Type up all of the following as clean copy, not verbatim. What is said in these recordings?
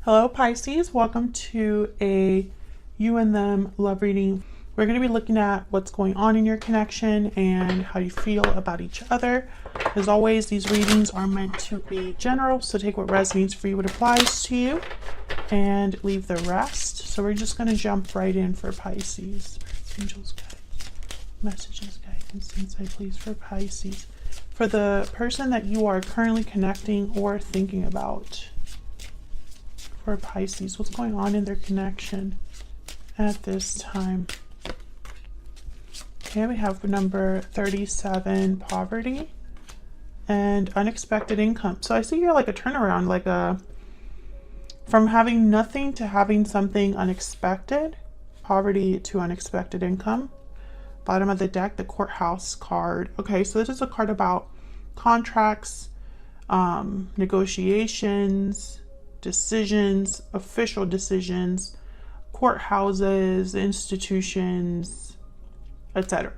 Hello Pisces, welcome to a you and them love reading. We're going to be looking at what's going on in your connection and how you feel about each other. As always, these readings are meant to be general, so take what resonates for you, what applies to you, and leave the rest. So we're just going to jump right in for Pisces. Angels, guides, messages, guidance, insight, please, for Pisces. For the person that you are currently connecting or thinking about. For Pisces, what's going on in their connection at this time? Okay, we have number 37, poverty and unexpected income. So I see here like a turnaround, like from having nothing to having something unexpected, poverty to unexpected income. Bottom of the deck, the courthouse card. Okay, so this is a card about contracts, negotiations, decisions, official decisions, courthouses, institutions, etc.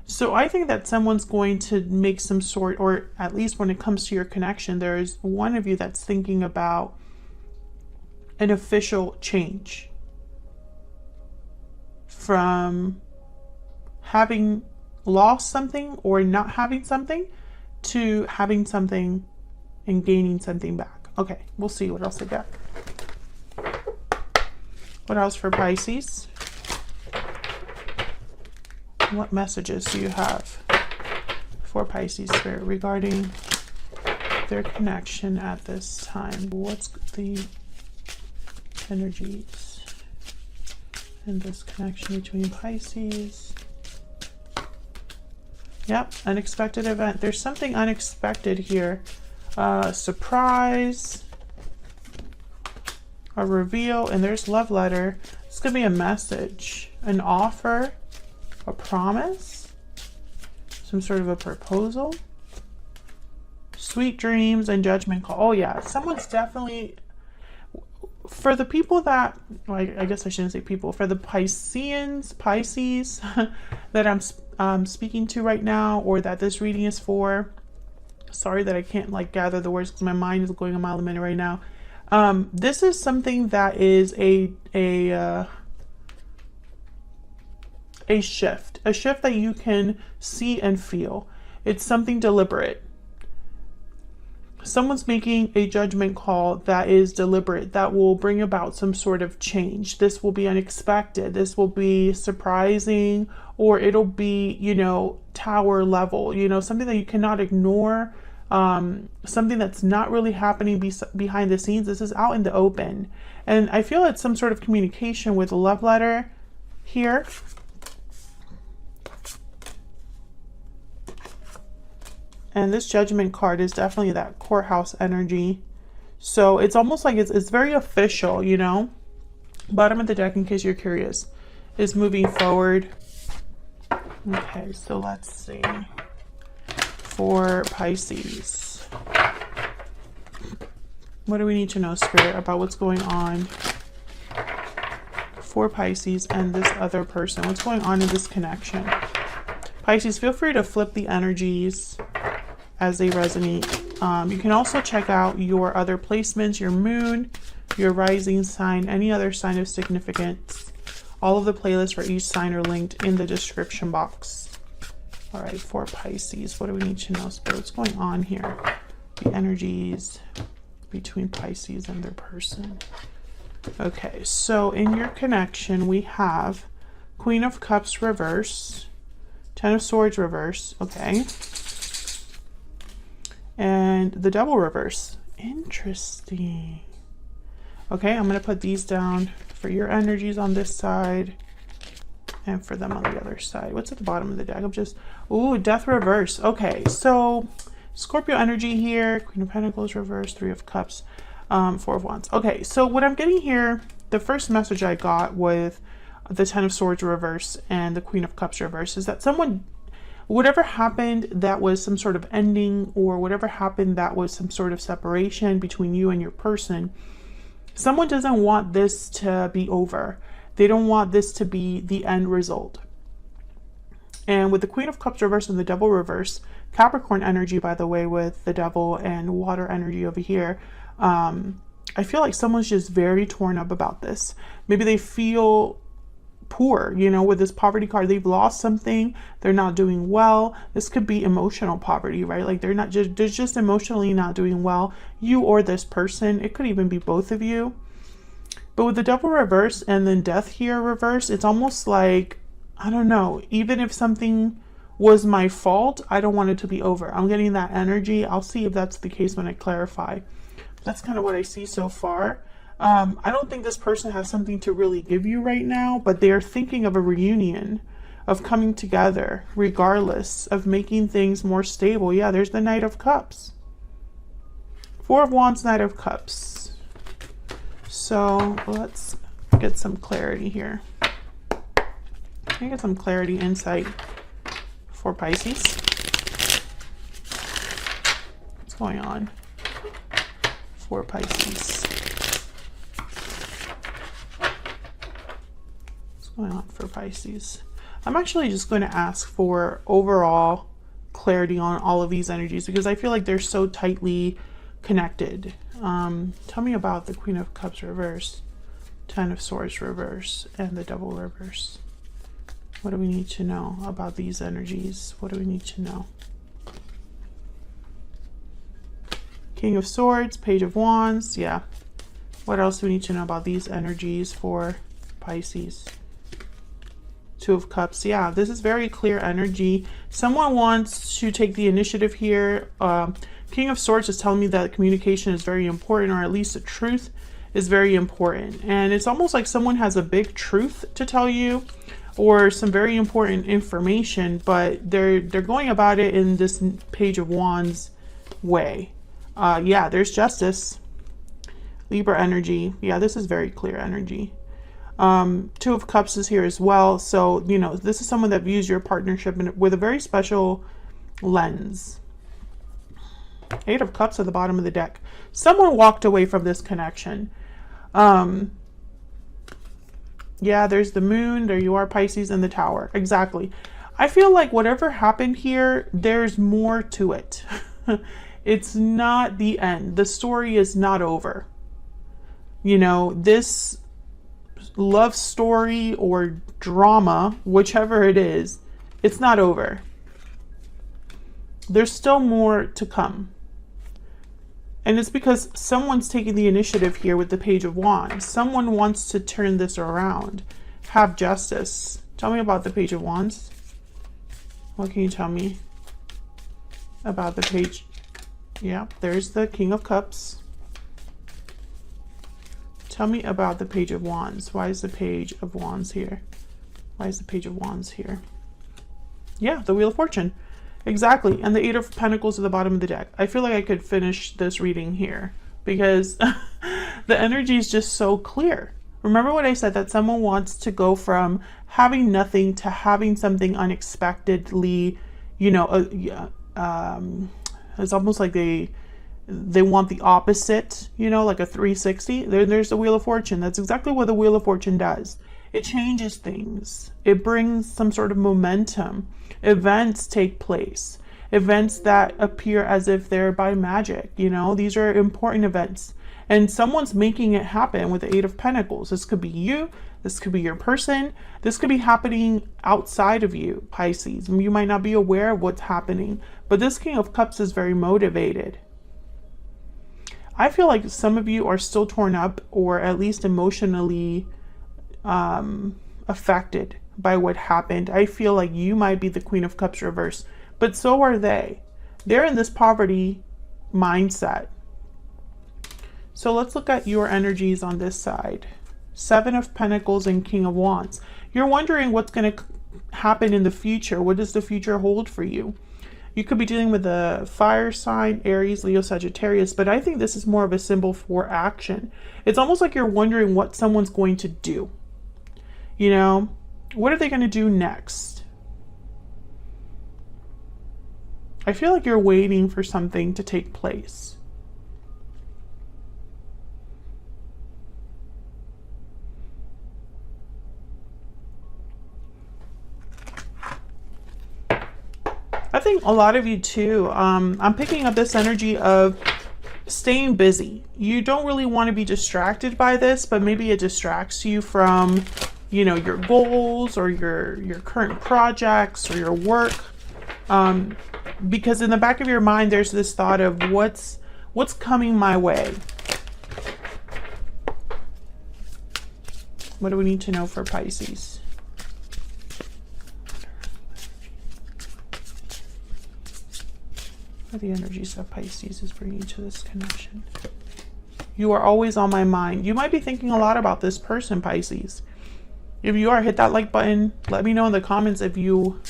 So I think that someone's going to make some sort, or at least when it comes to your connection, there is one of you that's thinking about an official change from having lost something or not having something to having something and gaining something back. Okay, we'll see what else I got. What else for Pisces? What messages do you have for Pisces Spirit regarding their connection at this time? What's the energies in this connection between Pisces? Yep, unexpected event. There's something unexpected here. Surprise, a reveal, and there's love letter. It's gonna be a message, an offer, a promise, some sort of a proposal, sweet dreams, and judgment call. Oh yeah, someone's definitely, for the people that, well, I guess I shouldn't say people, for the Pisces that I'm speaking to right now, or that this reading is for. Sorry that I can't like gather the words because my mind is going a mile a minute right now. This is something that is a shift that you can see and feel. It's something deliberate. Someone's making a judgment call that is deliberate, that will bring about some sort of change. This will be unexpected. This will be surprising, or it'll be, tower level, something that you cannot ignore, something that's not really happening behind the scenes. This is out in the open. And I feel it's some sort of communication with a love letter here. And this judgment card is definitely that courthouse energy. So it's almost like it's very official, Bottom of the deck, in case you're curious, is moving forward. Okay, so let's see. For Pisces, what do we need to know, Spirit, about what's going on for Pisces and this other person? What's going on in this connection? Pisces, feel free to flip the energies as they resonate. You can also check out your other placements, your moon, your rising sign, any other sign of significance. All of the playlists for each sign are linked in the description box. All right, for Pisces, what do we need to know, Spirit? What's going on here? The energies between Pisces and their person. Okay, so in your connection, we have Queen of Cups reverse, Ten of Swords reverse, okay, and the Devil reverse. Interesting. Okay, I'm going to put these down for your energies on this side and for them on the other side. What's at the bottom of the deck? Ooh, Death reverse. Okay, so Scorpio energy here, Queen of Pentacles reverse, Three of Cups, Four of Wands. Okay, so what I'm getting here, the first message I got with the Ten of Swords reverse and the Queen of Cups reverse is that someone, whatever happened that was some sort of ending, or whatever happened that was some sort of separation between you and your person, someone doesn't want this to be over. They don't want this to be the end result. And with the Queen of Cups reverse and the Devil reverse, Capricorn energy, by the way, with the Devil and water energy over here, I feel like someone's just very torn up about this. Maybe they feel poor, you know, with this poverty card. They've lost something. They're not doing well. This could be emotional poverty, right? Like they're just emotionally not doing well. You or this person. It could even be both of you. But with the Devil reverse and then Death here reverse, it's almost like, I don't know, even if something was my fault, I don't want it to be over. I'm getting that energy. I'll see if that's the case when I clarify. That's kind of what I see so far. I don't think this person has something to really give you right now, but they're thinking of a reunion, of coming together, regardless, of making things more stable. Yeah, there's the Knight of Cups. Four of Wands, Knight of Cups. So let's get some clarity here. Can I get some clarity, insight for Pisces? What's going on for Pisces? What's going on for Pisces? I'm actually just going to ask for overall clarity on all of these energies because I feel like they're so tightly connected. Tell me about the Queen of Cups reverse, Ten of Swords reverse, and the Devil reverse. What do we need to know about these energies? What do we need to know? King of Swords, Page of Wands. Yeah. What else do we need to know about these energies for Pisces? Two of Cups. Yeah, this is very clear energy. Someone wants to take the initiative here. King of Swords is telling me that communication is very important, or at least the truth is very important. And it's almost like someone has a big truth to tell you or some very important information, but they're going about it in this Page of Wands way. Yeah, there's Justice. Libra energy. Yeah, this is very clear energy. Two of Cups is here as well. So, you know, this is someone that views your partnership with a very special lens. Eight of Cups at the bottom of the deck. Someone walked away from this connection. Yeah, there's the Moon. There you are, Pisces, and the Tower. Exactly. I feel like whatever happened here, there's more to it. It's not the end. The story is not over. You know, this love story or drama, whichever it is, it's not over. There's still more to come. And it's because someone's taking the initiative here with the Page of Wands. Someone wants to turn this around. Have justice. Tell me about the Page of Wands. What can you tell me about the page? Yeah, there's the King of Cups. Tell me about the Page of Wands. Why is the Page of Wands here? Why is the Page of Wands here? Yeah, the Wheel of Fortune. Exactly. And the Eight of Pentacles at the bottom of the deck. I feel like I could finish this reading here because the energy is just so clear. Remember what I said, that someone wants to go from having nothing to having something unexpectedly, you know, it's almost like they want the opposite, you know, like a 360. There's the Wheel of Fortune. That's exactly what the Wheel of Fortune does. It changes things. It brings some sort of momentum. Events take place. Events that appear as if they're by magic, you know. These are important events. And someone's making it happen with the Eight of Pentacles. This could be you. This could be your person. This could be happening outside of you, Pisces. You might not be aware of what's happening. But this King of Cups is very motivated. I feel like some of you are still torn up or at least emotionally affected by what happened. I feel like you might be the Queen of Cups reverse, but so are they. They're in this poverty mindset. So let's look at your energies on this side. Seven of Pentacles and King of Wands. You're wondering what's going to happen in the future. What does the future hold for you? You could be dealing with a fire sign, Aries, Leo, Sagittarius, but I think this is more of a symbol for action. It's almost like you're wondering what someone's going to do. You know, what are they going to do next? I feel like you're waiting for something to take place. I think a lot of you too, I'm picking up this energy of staying busy. You don't really want to be distracted by this, but maybe it distracts you from, you know, your goals or your current projects or your work. Because in the back of your mind, there's this thought of what's coming my way. What do we need to know for Pisces? What are the energies that Pisces is bringing to this connection? You are always on my mind. You might be thinking a lot about this person, Pisces. If you are, hit that like button. Let me know in the comments if you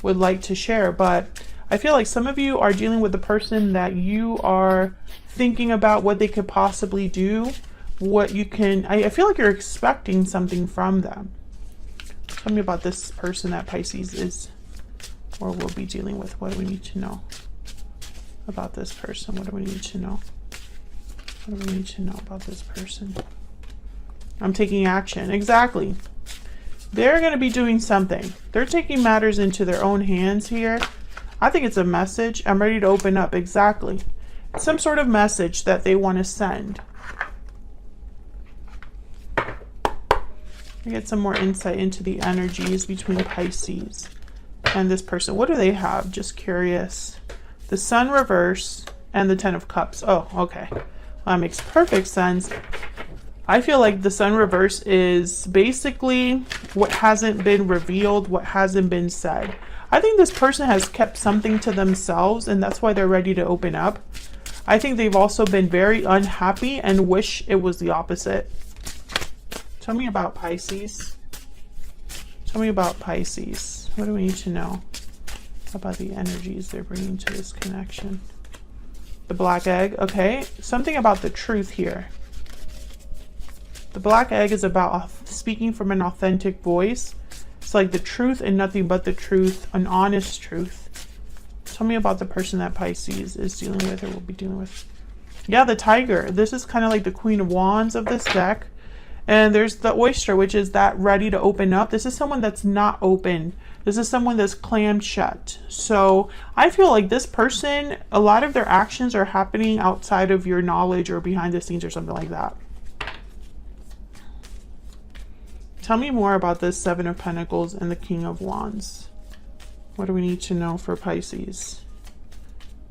would like to share. But I feel like some of you are dealing with the person that you are thinking about what they could possibly do, what you can. I feel like you're expecting something from them. Tell me about this person that Pisces is or will be dealing with. What do we need to know about this person? What do we need to know? What do we need to know about this person? I'm taking action. Exactly. They're going to be doing something. They're taking matters into their own hands here. I think it's a message. I'm ready to open up. Exactly. Some sort of message that they want to send. I get some more insight into the energies between Pisces and this person. What do they have? Just curious. The Sun reverse and the Ten of Cups. Oh, okay. Well, that makes perfect sense. I feel like the Sun reverse is basically what hasn't been revealed, what hasn't been said. I think this person has kept something to themselves, and that's why they're ready to open up. I think they've also been very unhappy and wish it was the opposite. Tell me about Pisces. Tell me about Pisces. What do we need to know about the energies they're bringing to this connection? The black egg. Okay. Something about the truth here. The black egg is about speaking from an authentic voice. It's like the truth and nothing but the truth, an honest truth. Tell me about the person that Pisces is dealing with or will be dealing with. Yeah, the tiger. This is kind of like the Queen of Wands of this deck. And there's the oyster, which is that ready to open up. This is someone that's not open. This is someone that's clammed shut. So I feel like this person, a lot of their actions are happening outside of your knowledge or behind the scenes or something like that. Tell me more about this Seven of Pentacles and the King of Wands. What do we need to know for Pisces?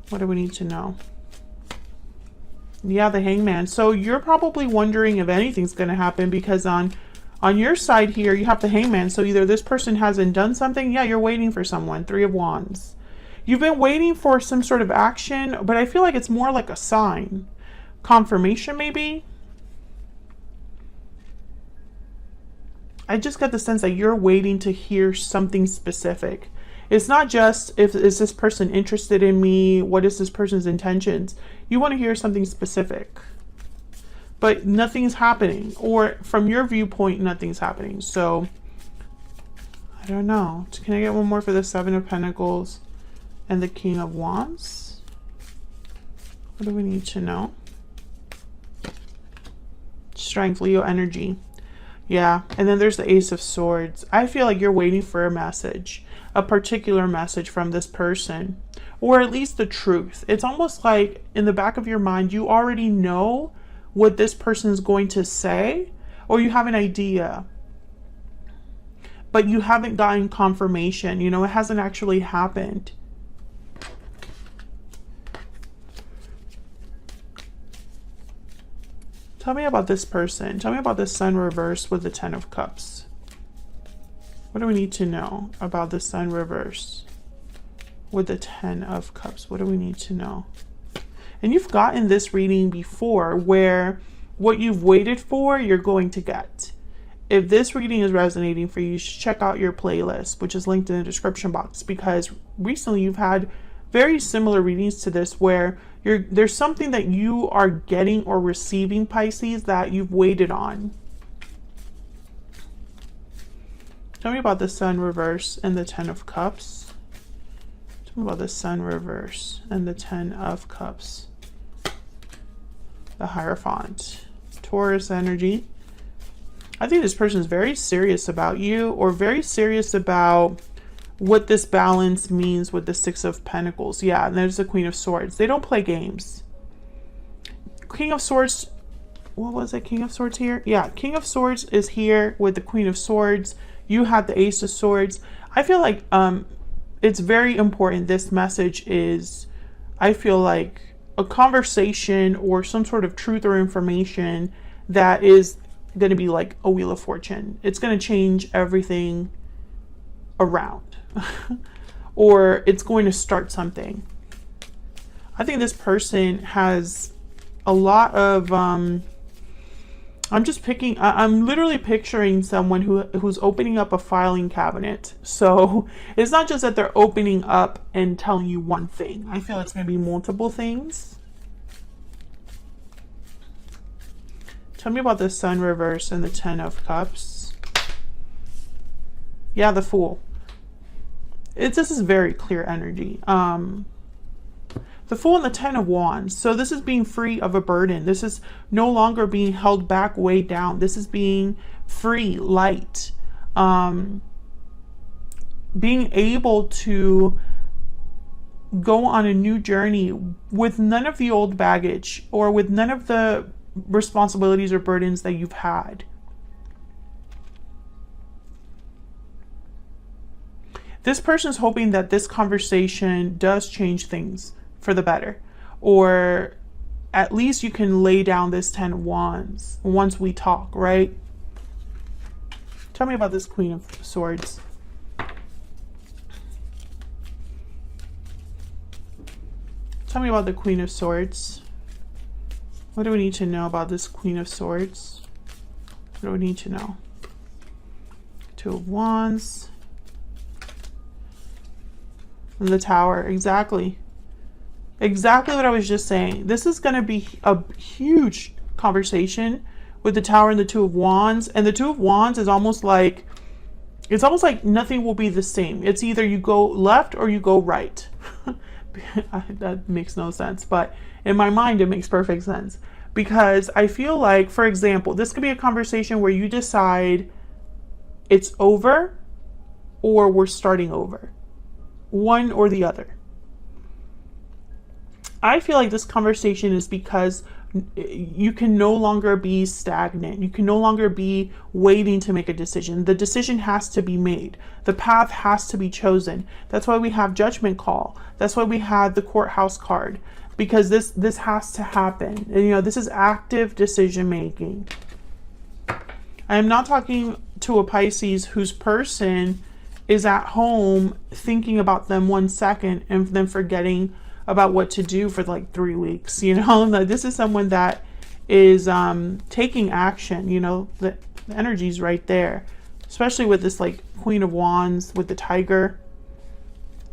What do we need to know? Yeah, the Hangman. So you're probably wondering if anything's going to happen because on your side here, you have the Hangman. So either this person hasn't done something. Yeah, you're waiting for someone. Three of Wands. You've been waiting for some sort of action, but I feel like it's more like a sign. Confirmation, maybe? I just got the sense that you're waiting to hear something specific. It's not just, is this person interested in me? What is this person's intentions? You want to hear something specific. But nothing's happening. Or from your viewpoint, nothing's happening. So, I don't know. Can I get one more for the Seven of Pentacles and the King of Wands? What do we need to know? Strength, Leo energy. Yeah, and then there's the Ace of Swords. I feel like you're waiting for a message, a particular message from this person, or at least the truth. It's almost like in the back of your mind, you already know what this person is going to say, or you have an idea, but you haven't gotten confirmation. You know, it hasn't actually happened. Tell me about this person. Tell me about the Sun reverse with the Ten of Cups. What do we need to know about the Sun reverse with the Ten of Cups? What do we need to know? And you've gotten this reading before where what you've waited for, you're going to get. If this reading is resonating for you, you should check out your playlist, which is linked in the description box, because recently you've had very similar readings to this where there's something that you are getting or receiving, Pisces, that you've waited on. Tell me about the Sun reverse and the Ten of Cups. Tell me about the Sun reverse and the Ten of Cups. The Hierophant. Taurus energy. I think this person is very serious about you, or very serious about what this balance means with the Six of Pentacles. Yeah, and there's the Queen of Swords. They don't play games. King of Swords, what was it? King of Swords here? Yeah, King of Swords is here with the Queen of Swords. You have the Ace of Swords. I feel like it's very important. This message is, I feel like, a conversation or some sort of truth or information that is going to be like a Wheel of Fortune. It's going to change everything around. Or it's going to start something. I think this person has a lot of I'm literally picturing someone who's opening up a filing cabinet. So it's not just that they're opening up and telling you one thing. I feel it's going to be multiple things. Tell me about the Sun reverse and the Ten of Cups. Yeah, the Fool. This is very clear energy. The Fool and the Ten of Wands. So this is being free of a burden. This is no longer being held back, weighed down. This is being free, light. Being able to go on a new journey with none of the old baggage or with none of the responsibilities or burdens that you've had. This person is hoping that this conversation does change things for the better, or at least you can lay down this 10 of Wands once we talk, right? Tell me about this Queen of Swords. Tell me about the Queen of Swords. What do we need to know about this Queen of Swords? What do we need to know? Two of Wands. And the Tower, exactly. Exactly what I was just saying. This is going to be a huge conversation with the Tower and the Two of Wands. And the Two of Wands is almost like, it's almost like nothing will be the same. It's either you go left or you go right. That makes no sense. But in my mind, it makes perfect sense. Because I feel like, for example, this could be a conversation where you decide it's over or we're starting over. One or the other. I feel like this conversation is because you can no longer be stagnant. You can no longer be waiting to make a decision. The decision has to be made. The path has to be chosen. That's why we have Judgment Call. That's why we have the Courthouse card, because this has to happen. And, you know, this is active decision making. I am not talking to a Pisces whose person is at home thinking about them 1 second and then forgetting about what to do for like 3 weeks. You know, this is someone that is taking action. You know, the energy's right there, especially with this like Queen of Wands with the Tiger.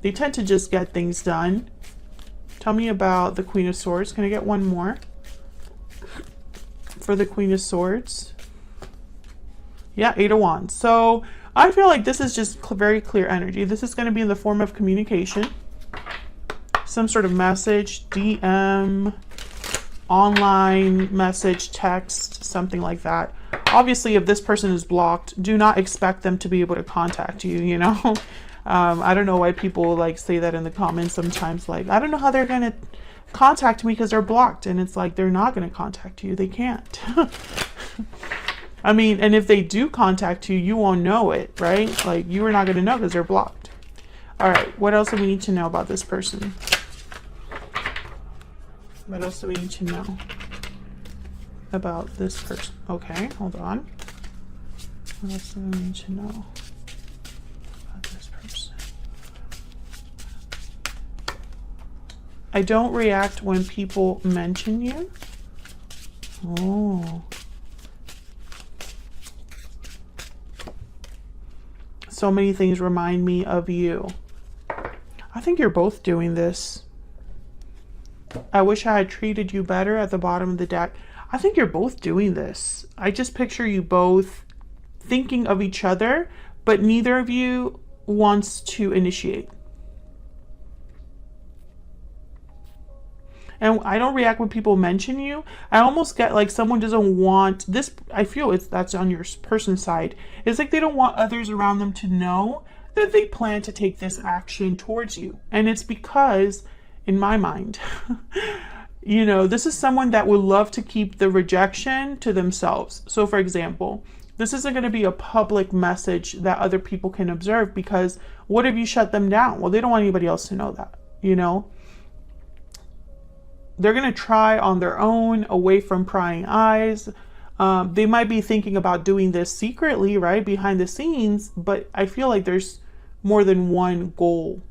They tend to just get things done. Tell me about the Queen of Swords. Can I get one more for the Queen of Swords? Yeah, Eight of Wands. So I feel like this is just very clear energy. This is going to be in the form of communication. Some sort of message, DM, online message, text, something like that. Obviously, if this person is blocked, do not expect them to be able to contact you, you know? I don't know why people like say that in the comments sometimes. Like, I don't know how they're going to contact me because they're blocked. And it's like, they're not going to contact you. They can't. I mean, and if they do contact you, you won't know it, right? Like, you are not going to know because they're blocked. All right, what else do we need to know about this person? What else do we need to know about this person? Okay, hold on. What else do we need to know about this person? I don't react when people mention you. Oh. So many things remind me of you. I think you're both doing this. I wish I had treated you better at the bottom of the deck. I think you're both doing this. I just picture you both thinking of each other, but neither of you wants to initiate. And I don't react when people mention you. I almost get like someone doesn't want this. I feel that's on your person's side. It's like they don't want others around them to know that they plan to take this action towards you. And it's because, in my mind, You know, this is someone that would love to keep the rejection to themselves. So for example, this isn't going to be a public message that other people can observe, because what if you shut them down? Well, they don't want anybody else to know that, you know? They're going to try on their own, away from prying eyes. They might be thinking about doing this secretly, right, behind the scenes, but I feel like there's more than one goal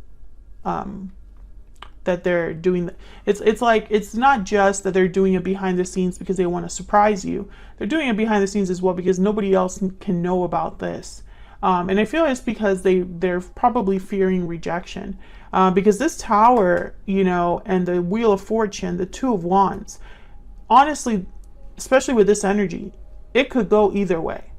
that they're doing. It's like, it's not just that they're doing it behind the scenes because they want to surprise you. They're doing it behind the scenes as well because nobody else can know about this. And I feel it's because they're probably fearing rejection. Because this Tower, you know, and the Wheel of Fortune, the Two of Wands, honestly, especially with this energy, it could go either way.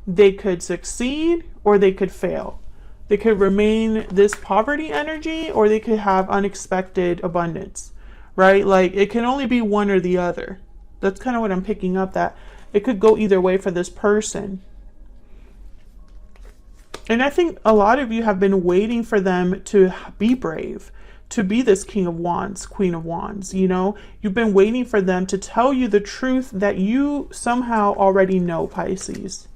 They could succeed or they could fail. They could remain this poverty energy, or they could have unexpected abundance, right? Like, it can only be one or the other. That's kind of what I'm picking up, that it could go either way for this person. And I think a lot of you have been waiting for them to be brave, to be this King of Wands, Queen of Wands, you know? You've been waiting for them to tell you the truth that you somehow already know, Pisces.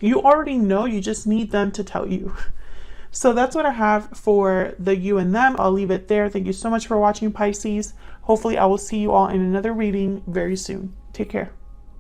You already know, you just need them to tell you. So that's what I have for the you and them. I'll leave it there. Thank you so much for watching, Pisces. Hopefully I will see you all in another reading very soon. Take care.